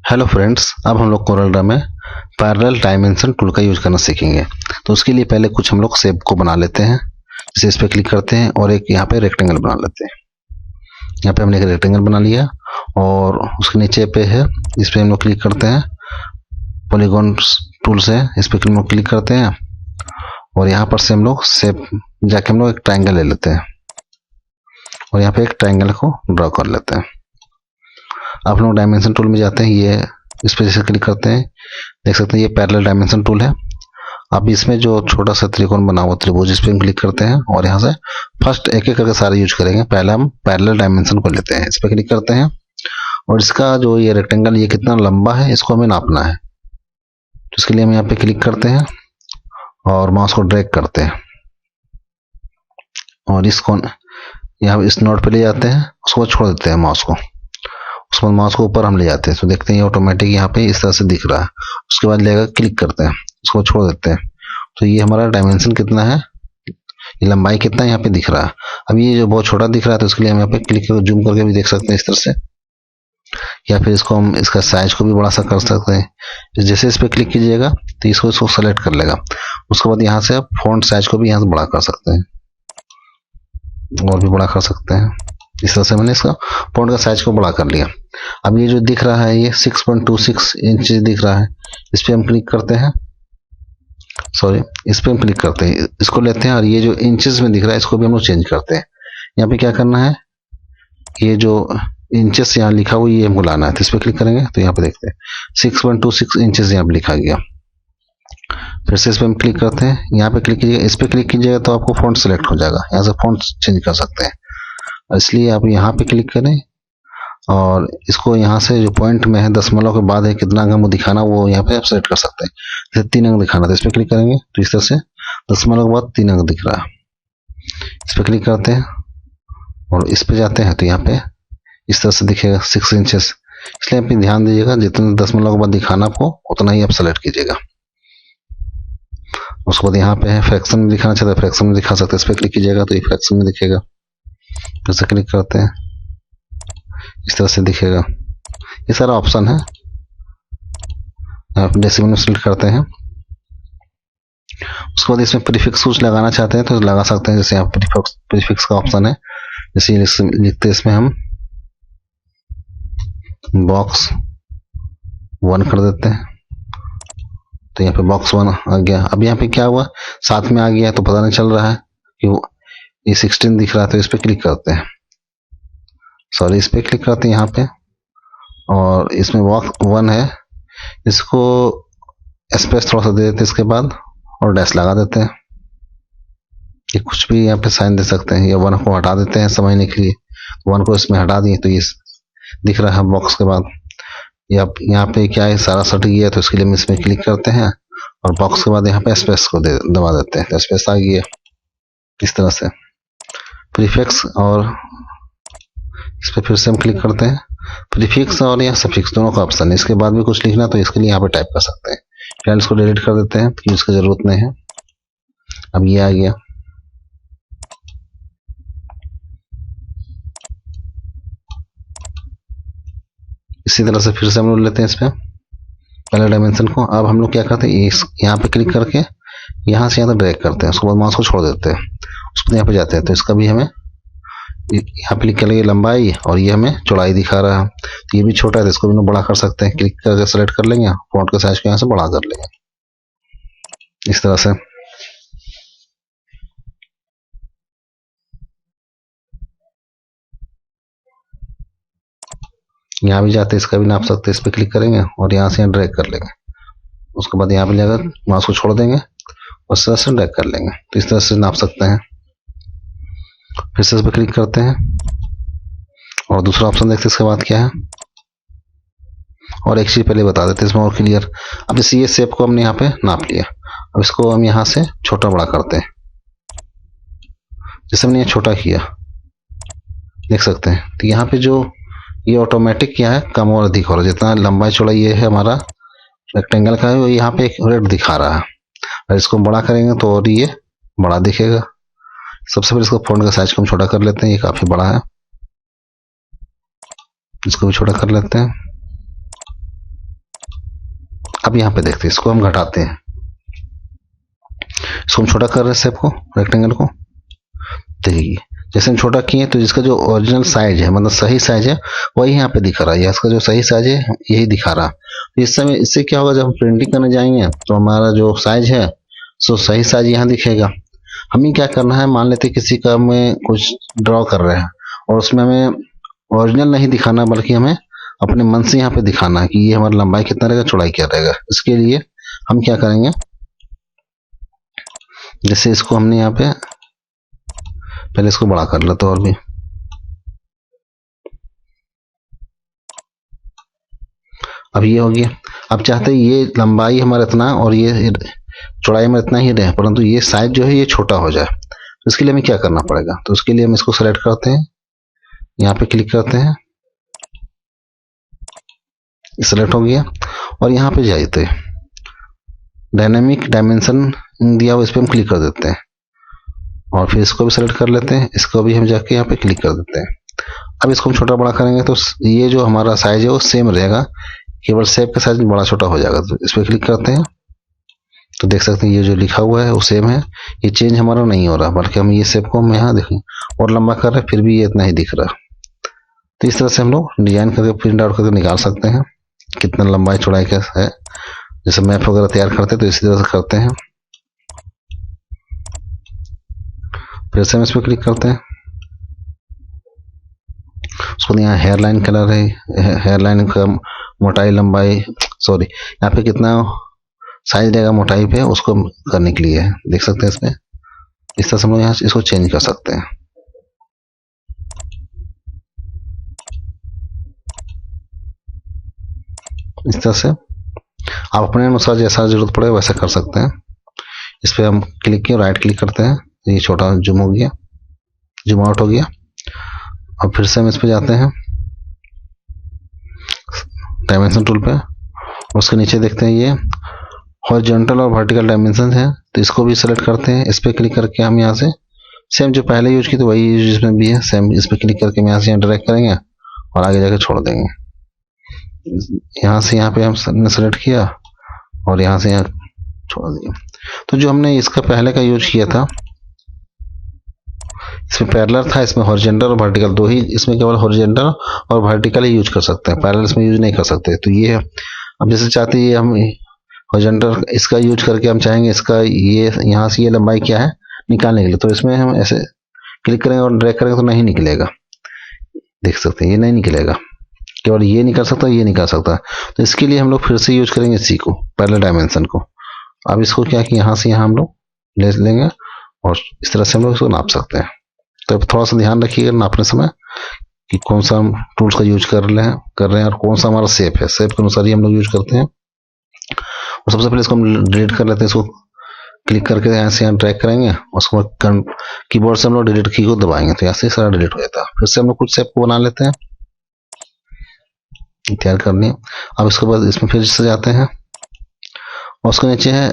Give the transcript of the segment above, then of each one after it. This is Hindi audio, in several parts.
हेलो फ्रेंड्स, अब हम लोग कोरल में पैरेलल डायमेंशन टूल का यूज करना सीखेंगे। तो उसके लिए पहले कुछ हम लोग शेप को बना लेते हैं। जैसे इस पर क्लिक करते हैं और एक यहाँ पे रेक्टेंगल बना लेते हैं। यहाँ पे हमने एक रेक्टेंगल बना लिया और उसके नीचे पे है, इस पर हम लोग क्लिक करते हैं। पॉलीगॉन टूल से इस पर हम लोग क्लिक करते हैं और यहाँ पर से हम लोग शेप जाके हम लोग एक ट्राइंगल ले लेते हैं और यहाँ पे एक ट्राइंगल को ड्रॉ कर लेते हैं। आप लोग डायमेंशन टूल में जाते हैं, ये इस पर जैसे क्लिक करते हैं, देख सकते हैं ये पैरेलल डायमेंशन टूल है। अब इसमें जो छोटा सा त्रिकोण बना हुआ त्रिभुज, इस पर हम क्लिक करते हैं और यहाँ से फर्स्ट एक एक करके सारे यूज करेंगे। पहले हम पैरेलल डायमेंशन को लेते हैं, इस पर क्लिक करते हैं और इसका जो ये रेक्टेंगल ये कितना लंबा है इसको हमें नापना है। तो इसके लिए हम यहाँ पे क्लिक करते हैं और माउस को ड्रैग करते हैं और इसको यहाँ इस नोड पे ले जाते हैं, उसको छोड़ देते हैं माउस को। उसके बाद माउस को ऊपर हम ले जाते हैं तो देखते हैं ये ऑटोमेटिक यहाँ पे इस तरह से दिख रहा है। उसके बाद लेकर क्लिक करते हैं, उसको छोड़ देते हैं तो ये हमारा डायमेंशन कितना है, ये लंबाई कितना है यहाँ पे दिख रहा है। अब ये जो बहुत छोटा दिख रहा है तो इसके लिए हम यहाँ पे क्लिक करके जूम करके भी देख सकते हैं इस तरह से, या फिर इसको हम इसका साइज को भी बड़ा सा कर सकते हैं। जैसे इस पर क्लिक कीजिएगा तो इसको सेलेक्ट कर लेगा। उसके बाद यहाँ से आप फॉन्ट साइज को भी यहाँ से बड़ा कर सकते हैं और भी बड़ा कर सकते हैं। इस तरह से मैंने इसका फॉन्ट का साइज को बड़ा कर लिया। अब ये जो दिख रहा है ये 6.26 इंच दिख रहा है, इस पर हम क्लिक करते हैं, इस पर हम क्लिक करते हैं, इसको लेते हैं और ये जो इंचेस में दिख रहा है इसको भी हम लोग चेंज करते हैं। यहाँ पे क्या करना है, ये जो इंचेस यहाँ लिखा हुआ ये हमको लाना है, तो इस पर क्लिक करेंगे तो यहाँ पे देखते हैं 6.26 इंचेस यहाँ पे लिखा गया। फिर से इस पर हम क्लिक करते हैं, यहाँ पे क्लिक कीजिएगा, इस पर क्लिक कीजिएगा तो आपको फॉन्ट सेलेक्ट हो जाएगा, यहाँ से फॉन्ट चेंज कर सकते हैं। इसलिए आप यहाँ पे क्लिक करें और इसको यहाँ से जो पॉइंट में है दशमलव के बाद है कितना अंक दिखाना वो यहाँ पे आप सेलेक्ट कर सकते हैं। जैसे 3 अंक दिखाना तो इस पर क्लिक करेंगे तो इस तरह से दशमलव के बाद 3 अंक दिख रहा है। इस पर क्लिक करते हैं और इस पे जाते हैं तो यहाँ पे इस तरह से दिखेगा 6 इंचेस। इसलिए आप ध्यान दीजिएगा जितने दशमलव के बाद दिखाना आपको उतना ही आप सेलेक्ट कीजिएगा। उसके बाद यहाँ पे है फ्रैक्शन में दिखाना चाहते हैं, फ्रैक्शन में दिखा सकते हैं, इस पर क्लिक कीजिएगा तो ये फ्रैक्शन में दिखेगा। फिर से क्लिक करते हैं, इस तरह से दिखेगा। ये सारा ऑप्शन है, आप डेसिमल में सिलेक्ट करते हैं। उसके बाद इसमें प्रीफिक्स कुछ लगाना चाहते हैं तो लगा सकते हैं, जैसे यहाँ प्रीफिक्स का ऑप्शन है। जैसे लिखते हैं इसमें हम बॉक्स 1 कर देते हैं तो यहाँ पे बॉक्स 1 आ गया। अब यहाँ पे क्या हुआ, साथ में आ गया तो पता नहीं चल रहा है कि ये 16 दिख रहा है। तो इस पर क्लिक करते हैं, इस पर क्लिक करते हैं यहाँ पे और इसमें बॉक्स 1 है, इसको स्पेस थोड़ा सा दे देते हैं इसके बाद और डैश लगा देते हैं। ये कुछ भी यहाँ पे साइन दे सकते हैं, या 1 को हटा देते हैं समझने के लिए। 1 को इसमें हटा दिए तो ये दिख रहा है बॉक्स के बाद। या यहाँ पे क्या है, सारा सट गया तो इसके लिए हम इसमें क्लिक करते हैं और बॉक्स के बाद यहाँ पे स्पेस को दबा देते हैं तो स्पेस आ गया। इस तरह से प्रीफिक्स और इस पर फिर से हम क्लिक करते हैं, प्रीफिक्स और यहाँ सफिक्स दोनों का ऑप्शन है। इसके बाद भी कुछ लिखना तो इसके लिए यहाँ पे टाइप कर सकते हैं। फिर इसको डिलीट कर देते हैं क्योंकि इसकी जरूरत नहीं है। अब ये आ गया। इसी तरह से फिर से हम लोग लेते हैं इस पे पहले डायमेंशन को। अब हम लोग क्या करते हैं, यहाँ पे क्लिक करके यहाँ से यहाँ तक ड्रैग करते हैं, उसके बाद माउस को छोड़ देते हैं, उसको यहाँ पे जाते हैं तो इसका भी हमें यहाँ पे क्लिक करेंगे लंबाई और ये हमें चौड़ाई दिखा रहा है। तो ये भी छोटा है तो इसको भी बड़ा कर सकते हैं, क्लिक करके सेलेक्ट कर लेंगे, फॉन्ट का साइज को यहाँ से बड़ा कर लेंगे इस तरह से। यहाँ भी जाते हैं, इसका भी नाप सकते हैं, इस पर क्लिक करेंगे और यहाँ से यहाँ ड्रैग कर लेंगे। उसके बाद यहाँ पे जाकर माउस को छोड़ देंगे और इस तरह से ड्रैग कर लेंगे तो इस तरह से नाप सकते हैं। फिर से इस पर क्लिक करते हैं और दूसरा ऑप्शन देखते हैं इसके बाद क्या है। और एक चीज पहले बता देते हैं इसमें और क्लियर। अब जैसे ये शेप को हमने यहाँ पे नाप लिया, अब इसको हम यहाँ से छोटा बड़ा करते हैं। जैसे हमने ये छोटा किया देख सकते हैं तो यहाँ पे जो ये ऑटोमेटिक क्या है कम और अधिक हो रहा है। जितना लंबाई चौड़ाई ये है हमारा रेक्टेंगल का है, वो यहाँ पे एक रेड दिखा रहा है। और इसको बड़ा करेंगे तो और ये बड़ा दिखेगा। सबसे पहले इसको फॉन्ट का साइज को हम छोटा कर लेते हैं, ये काफी बड़ा है, इसको भी छोटा कर लेते हैं। अब यहाँ पे देखते हैं, इसको हम घटाते हैं, इसको हम छोटा कर रहे हैं शेप को, रेक्टेंगल को। देखिए जैसे हम छोटा किए तो जिसका जो ओरिजिनल साइज है, मतलब सही साइज है, वही यहाँ पे दिखा रहा है, इसका जो सही साइज है यही दिखा रहा है। इस समय इससे क्या होगा, जब हम प्रिंटिंग करने जाएंगे तो हमारा जो साइज है सो सही साइज यहाँ दिखेगा। हमें क्या करना है, मान लेते किसी का हमें कुछ ड्रॉ कर रहे हैं और उसमें हमें ओरिजिनल नहीं दिखाना, बल्कि हमें अपने मन से यहाँ पे दिखाना है कि ये हमारी लंबाई कितना रहेगा, चौड़ाई क्या रहेगा। इसके लिए हम क्या करेंगे, जैसे इसको हमने यहाँ पे पहले इसको बड़ा कर लेते और भी, अब ये हो गया। अब चाहते हैं ये लंबाई हमारा इतना और ये चौड़ाई में इतना ही रहे, परंतु ये साइज जो है ये छोटा हो जाए, तो इसके लिए हमें क्या करना पड़ेगा, तो उसके लिए हम इसको सेलेक्ट करते हैं, यहाँ पे क्लिक करते हैं, सेलेक्ट हो गया। और यहाँ पे जाते हैं, डायनेमिक डायमेंशन दिया हुआ, इस पर हम क्लिक कर देते हैं और फिर इसको भी सेलेक्ट कर लेते हैं, इसको भी हम जाके यहाँ पे क्लिक कर देते हैं। अब इसको हम छोटा बड़ा करेंगे तो ये जो हमारा साइज है वो सेम रहेगा, केवल शेप का साइज बड़ा छोटा हो जाएगा। तो इस पर क्लिक करते हैं तो देख सकते हैं ये जो लिखा हुआ है वो सेम है, ये चेंज हमारा नहीं हो रहा, बल्कि हम ये शेप को हम यहाँ देखें और लंबा कर रहे हैं, फिर भी ये इतना ही दिख रहा। तो इस तरह से हम लोग डिजाइन करके प्रिंट आउट करके निकाल सकते हैं कितना लंबाई चौड़ाई का है। जैसे मैप वगैरह तैयार करते हैं तो इसी तरह से करते हैं। फिर से हम इस पर क्लिक करते हैं, उसको यहाँ हेयर लाइन कलर है, हेयर लाइन का मोटाई लंबाई सॉरी यहाँ पे कितना साइज रहेगा मोटाई पे, उसको करने के लिए देख सकते हैं इसमें। इस तरह से हम लोग यहाँ इसको चेंज कर सकते हैं। इस तरह से आप अपने अनुसार जैसा जरूरत पड़े वैसा कर सकते हैं। इस पर हम क्लिक किए, राइट क्लिक करते हैं, ये छोटा जूम हो गया, जूम आउट हो गया। अब फिर से हम इस पे जाते हैं डायमेंशन टूल पे, उसके नीचे देखते हैं ये हॉरिजॉन्टल और वर्टिकल डायमेंशन है, तो इसको भी सेलेक्ट करते हैं। इस पे क्लिक करके हम यहाँ से सेम जो पहले यूज की तो वही यूज इसमें भी है, सेम इस पे क्लिक करके हम यहाँ से ड्रैग करेंगे और आगे जाके छोड़ देंगे। यहाँ से यहाँ पे हमने सेलेक्ट किया और यहाँ से यहाँ छोड़ दिया। तो जो हमने इसका पहले का यूज किया था, इसमें पैरेलल था, इसमें हॉरिजॉन्टल और वर्टिकल दो ही, इसमें केवल हॉरिजॉन्टल और वर्टिकल ही यूज कर सकते हैं, पैरेलल इसमें यूज नहीं कर सकते। तो ये अब जैसे चाहते हैं हम हॉरिजॉन्टल इसका यूज करके हम चाहेंगे इसका ये यहाँ से ये लंबाई क्या है निकालने के लिए, तो इसमें हम ऐसे क्लिक करेंगे और ड्रैग करेंगे तो नहीं निकलेगा, देख सकते हैं ये नहीं निकलेगा, केवल ये निकल सकता है, ये निकल सकता है। तो इसके लिए हम लोग फिर से यूज करेंगे इसी को, पैरेलल डायमेंशन को। अब इसको क्या कि यहाँ से यहाँ हम लोग ले लेंगे और इस तरह से हम लोग इसको नाप सकते हैं। तो थोड़ा सा ध्यान रखिएगा नापने समय कि कौन सा हम टूल्स का यूज कर रहे हैं और कौन सा हमारा शेप है, शेप के अनुसार ही हम लोग यूज करते हैं। और सबसे पहले इसको हम डिलीट कर लेते हैं, इसको क्लिक करके यहाँ से यहाँ ड्रैग करेंगे, उसको कीबोर्ड से हम लोग डिलीट की को दबाएंगे तो यहाँ से सारा डिलीट हो जाता है। फिर से हम लोग कुछ शेप को बना लेते हैं, तैयार करनी है। अब इसके बाद इसमें फिर से जाते हैं और उसके नीचे है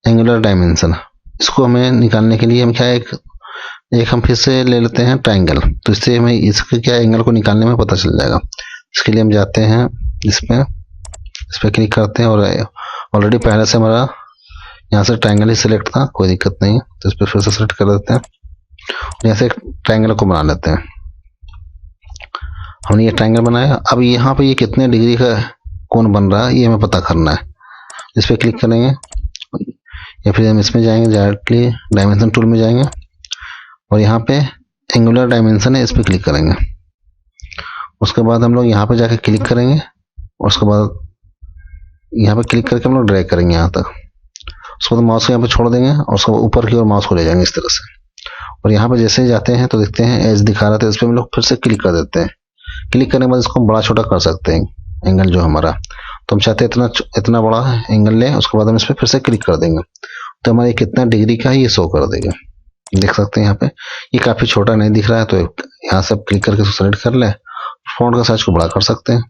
एंगुलर डायमेंशन, इसको हमें निकालने के लिए हम क्या एक हम फिर से ले लेते हैं ट्रायंगल, तो इससे हमें इसके क्या एंगल को निकालने में पता चल जाएगा। इसके लिए हम जाते हैं इस पर क्लिक करते हैं और ऑलरेडी पहले से हमारा यहाँ से ट्रायंगल ही सिलेक्ट था, कोई दिक्कत नहीं है, तो इस पर फिर से सेलेक्ट कर देते हैं, यहाँ से एक ट्रायंगल को बना लेते हैं। हमने ये ट्रायंगल बनाया, अब यहाँ पे ये कितने डिग्री का कोण बन रहा है ये हमें पता करना है। इस पर क्लिक करेंगे या फिर हम इसमें जाएंगे, डायरेक्टली डायमेंशन टूल में जाएंगे और यहाँ पे एंगुलर डायमेंशन है, इस पर क्लिक करेंगे। उसके बाद हम लोग यहाँ पे जाके क्लिक करेंगे और उसके बाद यहाँ पे क्लिक करके हम लोग ड्रैग करेंगे यहाँ तक, उसके बाद माउस को यहाँ पे छोड़ देंगे और उसको ऊपर की ओर माउस को ले जाएंगे इस तरह से। और यहाँ पे जैसे ही जाते हैं तो देखते हैं एज दिखा रहा था, इस पर हम लोग फिर से क्लिक कर देते हैं। क्लिक करने के बाद इसको बड़ा छोटा कर सकते हैं एंगल जो हमारा, तो हम चाहते हैं इतना बड़ा एंगल लें, उसके बाद हम इस पर फिर से क्लिक कर देंगे तो हमारे कितना डिग्री का है ये शो कर देगा। देख सकते हैं यहाँ पे ये काफी छोटा नहीं दिख रहा है, तो यहाँ से क्लिक करके इसको सेलेक्ट कर ले, फॉन्ट का साइज को बड़ा कर सकते हैं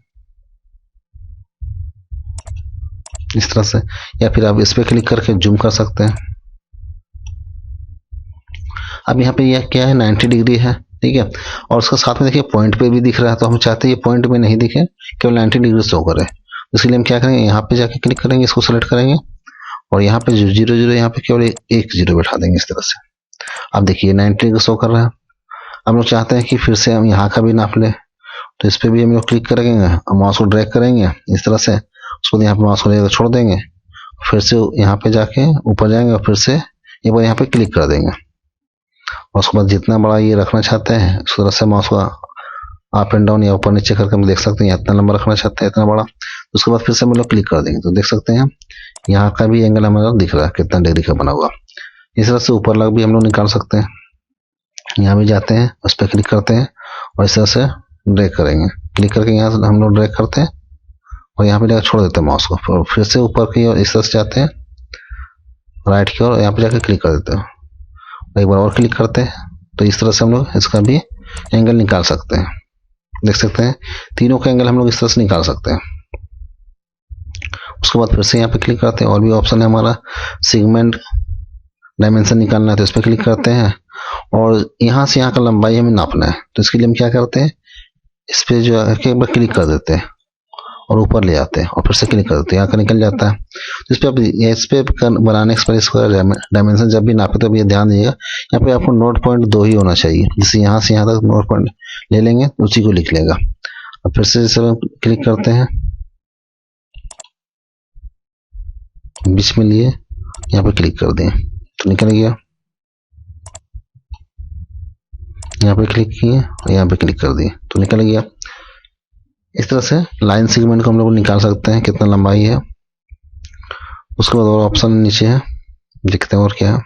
इस तरह से, या फिर आप इस पे क्लिक करके जूम कर सकते हैं। अब यहाँ पे यह क्या है 90 डिग्री है, ठीक है, और उसका साथ में देखिए पॉइंट पे भी दिख रहा है, तो हम चाहते हैं ये पॉइंट पे नहीं दिखे, केवल 90 डिग्री शो करे। इसके लिए हम क्या करेंगे, यहाँ पे जाके क्लिक करेंगे, इसको सेलेक्ट करेंगे और यहाँ पे 0 0 यहाँ पे केवल एक 0 बैठा देंगे इस तरह से। अब देखिए 90 शो कर रहा है। हम लोग चाहते हैं कि फिर से हम यहाँ का भी नाप ले, तो इस पर भी हम लोग क्लिक करेंगे और माउस को ड्रैग करेंगे इस तरह से, उसको यहाँ पे माउस को लेकर छोड़ देंगे, फिर से यहाँ पे जाके ऊपर जाएंगे और फिर से एक बार यहाँ पे क्लिक कर देंगे और उसके बाद जितना बड़ा ये रखना चाहते हैं उस तरह से माउस को अप एंड डाउन या ऊपर नीचे करके हम देख सकते हैं, इतना लंबा रखना चाहते हैं इतना बड़ा, तो उसके बाद फिर से हम लोग क्लिक कर देंगे तो देख सकते हैं यहाँ का भी एंगल हमारा दिख रहा है कितना डिग्री का बना हुआ। इस तरह से ऊपर लग भी हम लोग निकाल सकते हैं। यहाँ भी जाते हैं, उस पर क्लिक करते हैं और इस तरह से ड्रैग करेंगे, क्लिक करके यहाँ से हम लोग ड्रैग करते हैं और यहाँ पे जाकर छोड़ देते हैं माउस को, फिर से ऊपर की ओर इस तरह से जाते हैं राइट की ओर, यहाँ पे जाकर क्लिक कर देते हैं, एक बार और क्लिक करते हैं, तो इस तरह से हम लोग इसका भी एंगल निकाल सकते हैं। देख सकते हैं तीनों का एंगल हम लोग इस तरह से निकाल सकते हैं। उसके बाद फिर से यहाँ पे क्लिक करते हैं और भी ऑप्शन है हमारा सेगमेंट डायमेंशन निकालना है, तो इस पर क्लिक करते हैं और यहाँ से यहाँ का लंबाई हमें नापना है, तो इसके लिए हम क्या करते हैं, इस पे जो है एक बार क्लिक कर देते हैं और ऊपर ले जाते हैं और फिर से क्लिक कर देते हैं, यहाँ का निकल जाता है। तो इस पे बनाने के डायमेंशन जब भी नापे तो ये ध्यान दीजिएगा यहाँ पे आपको नोट पॉइंट 2 ही होना चाहिए, जिससे यहाँ से यहाँ तक नोट पॉइंट ले लेंगे उसी को लिख लेगा। अब फिर से जैसे क्लिक करते हैं बीच में लिए यहाँ पे क्लिक कर दें तो निकल गया, यहाँ पे क्लिक किए और यहाँ पे क्लिक कर दिए तो निकल गया। इस तरह से लाइन सेगमेंट को हम लोग निकाल सकते हैं कितना लंबाई है। उसके बाद और ऑप्शन नीचे है, देखते हैं और क्या है,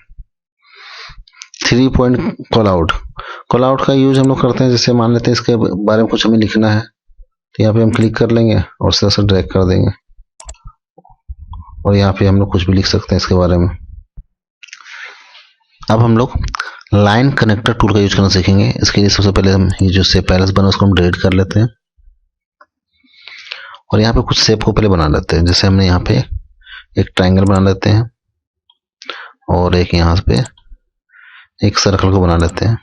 3 point call out. Call out का यूज हम लोग करते हैं, जैसे मान लेते हैं इसके बारे में कुछ हमें लिखना है तो यहाँ पे हम क्लिक कर लेंगे और इस तरह से ड्रैग कर देंगे और यहाँ पे हम लोग कुछ भी लिख सकते हैं इसके बारे में। अब हम लोग लाइन कनेक्टर टूल का यूज करना सीखेंगे। इसके लिए सबसे पहले हम ये जो शेप पैलेस बना उसको हम डिलीट कर लेते हैं और यहाँ पे कुछ शेप को पहले बना लेते हैं। जैसे हमने यहाँ पे एक ट्रायंगल बना लेते हैं और एक यहाँ पे एक सर्कल को बना लेते हैं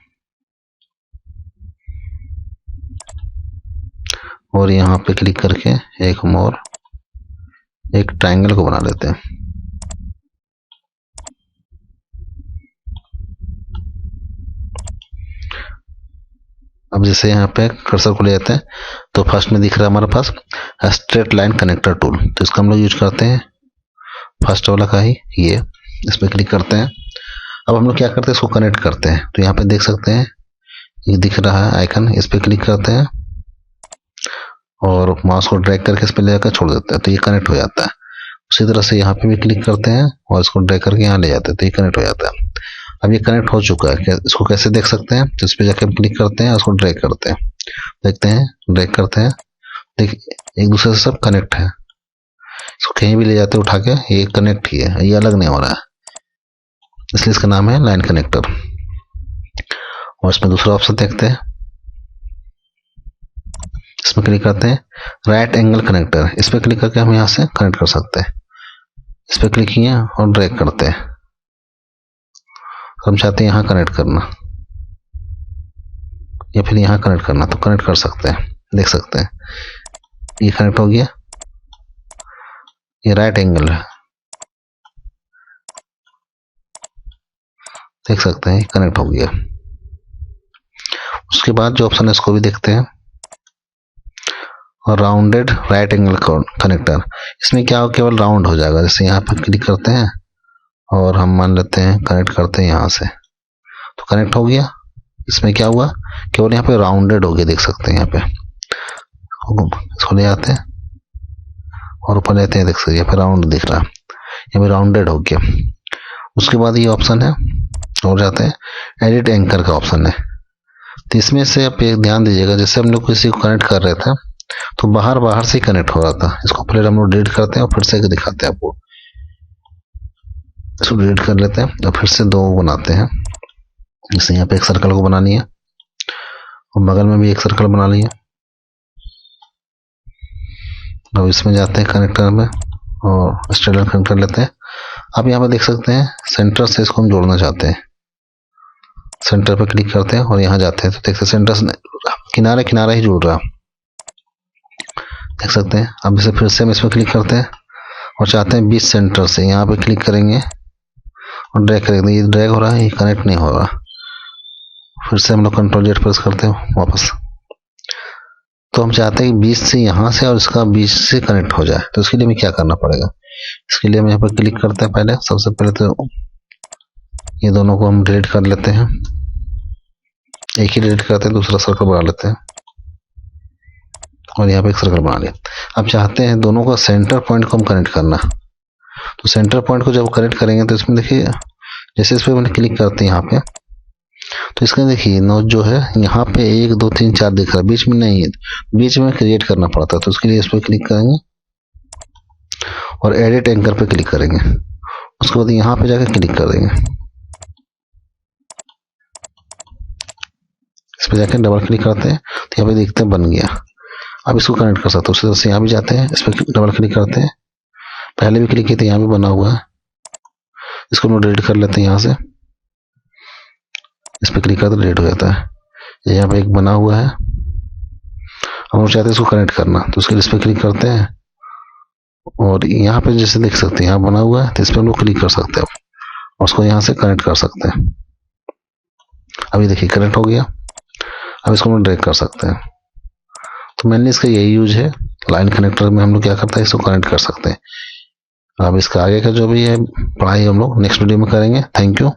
और यहाँ पे क्लिक करके एक और एक ट्रायंगल को बना लेते हैं। अब जैसे यहाँ पे कर्सर को ले जाते हैं तो फर्स्ट में दिख रहा है हमारे पास स्ट्रेट लाइन कनेक्टर टूल, तो इसका हम लोग यूज करते हैं फर्स्ट वाला का ही, ये इस पर क्लिक करते हैं। अब हम लोग क्या करते हैं, इसको कनेक्ट करते हैं, तो यहाँ पे देख सकते हैं ये दिख रहा है आइकन, इस पर क्लिक करते हैं और माउस को ड्रैग करके इस पर ले जाकर छोड़ देते हैं तो ये कनेक्ट हो जाता है। उसी तरह से यहाँ पे भी क्लिक करते हैं और इसको ड्रैग करके यहाँ ले जाते हैं तो ये कनेक्ट हो जाता है। अब ये कनेक्ट हो चुका है, इसको कैसे देख सकते हैं, तो इस पे जाकर क्लिक करते हैं, उसको ड्रैग करते हैं, देखते हैं ड्रैग करते हैं, देख एक दूसरे से सब कनेक्ट है। इसको कहीं भी ले जाते हैं उठा के, ये कनेक्ट ही है, ये अलग नहीं हो रहा है, इसलिए इसका नाम है लाइन कनेक्टर। और इसमें दूसरा ऑप्शन देखते हैं, इसमें क्लिक करते हैं राइट एंगल कनेक्टर, इस पर क्लिक करके हम यहाँ से कनेक्ट कर सकते हैं। इस पर क्लिक किए और ड्रैग करते हैं, हम चाहते हैं यहाँ कनेक्ट करना या फिर यहाँ कनेक्ट करना तो कनेक्ट कर सकते हैं। देख सकते हैं ये कनेक्ट हो गया, ये राइट एंगल है, देख सकते हैं कनेक्ट हो गया। उसके बाद जो ऑप्शन है इसको भी देखते हैं और राउंडेड राइट एंगल कनेक्टर, इसमें क्या हो केवल राउंड हो जाएगा। जैसे यहाँ पर क्लिक करते हैं और हम मान लेते हैं कनेक्ट करते हैं यहाँ से तो कनेक्ट हो गया। इसमें क्या हुआ, केवल यहाँ पे राउंडेड हो गया, देख सकते हैं यहाँ पे, इसको ले आते हैं और ऊपर लेते हैं, देख सकते हैं यहाँ पे राउंड दिख रहा है, यहाँ पे राउंडेड हो गया। उसके बाद ये ऑप्शन है और जाते हैं एडिट एंकर का ऑप्शन है, तो इसमें से आप एक ध्यान दीजिएगा, जैसे हम लोग किसी को कनेक्ट कर रहे थे तो बाहर से ही कनेक्ट हो रहा था, इसको पहले हम लोग डिलीट करते हैं और फिर से दिखाते हैं आपको। इसको डिलीट कर लेते हैं और फिर से 2 बनाते हैं। जैसे यहाँ पे एक सर्कल को बनानी है और बगल में भी एक सर्कल बना लिया। अब इसमें जाते हैं कनेक्टर में और स्ट्रेट लाइन कनेक्ट कर लेते हैं। अब यहाँ पे देख सकते हैं सेंटर से इसको हम जोड़ना चाहते हैं, सेंटर पे क्लिक करते हैं और यहाँ जाते हैं तो देखते हैं सेंटर से किनारे ही जुड़ रहा, देख सकते हैं। अब इसे फिर से हम इसमें क्लिक करते हैं और चाहते हैं 20 सेंटर से, यहाँ पे क्लिक करेंगे और ड्रैग करेंगे। ये ड्रैग हो रहा है, ये कनेक्ट नहीं हो रहा। फिर से हम लोग कंट्रोल जेड प्रेस करते हैं वापस। तो हम चाहते हैं कि 20 से यहाँ से और इसका 20 से कनेक्ट हो जाए। तो इसके लिए हमें क्या करना पड़ेगा, इसके लिए हम यहाँ पर क्लिक करते हैं। पहले सबसे पहले तो ये दोनों को हम डिलीट कर लेते हैं, एक ही डिलीट करते हैं, दूसरा सर्कल बना लेते हैं और यहाँ पे एक सर्कल बना लिया। अब चाहते हैं दोनों का सेंटर पॉइंट को हम कनेक्ट करना। तो सेंटर पॉइंट को जब कनेक्ट करेंगे तो इसमें देखिए, जैसे इस पर मैंने क्लिक करते हैं यहाँ पे, तो इसका देखिए नोच जो है यहाँ पे 1 2 3 4 दिख रहा है, बीच में नहीं है, बीच में क्रिएट करना पड़ता है। तो उसके लिए इस पर क्लिक करेंगे और एडिट एंकर पे क्लिक करेंगे। उसके बाद यहाँ पे जाकर क्लिक कर देंगे, इस पर जाकर डबल क्लिक करते हैं तो यहाँ पे देखते हैं बन गया। अब इसको कनेक्ट कर सकते हैं। उसी तरह से यहाँ भी जाते हैं, इस पर डबल क्लिक करते हैं, पहले भी क्लिक किए थे, यहाँ भी बना हुआ है। इसको हम डिलीट कर लेते हैं यहाँ से, इस पर क्लिक करते डिलीट हो जाता है। यहाँ पे एक बना हुआ है, हम चाहते हैं इसको कनेक्ट करना। तो उसके लिए इस पर क्लिक करते हैं और यहाँ पे जैसे देख सकते हैं यहाँ बना हुआ है, तो इस पर हम लोग क्लिक कर सकते हैं और उसको यहाँ से कनेक्ट कर सकते हैं। अभी देखिए कनेक्ट हो गया। अब इसको हम ड्रैग कर सकते हैं। तो मेनली इसका यही यूज है, लाइन कनेक्टर में हम लोग क्या करते हैं, इसको कनेक्ट कर सकते हैं। अब इसका आगे का जो भी है पढ़ाई हम लोग नेक्स्ट वीडियो में करेंगे। Thank you.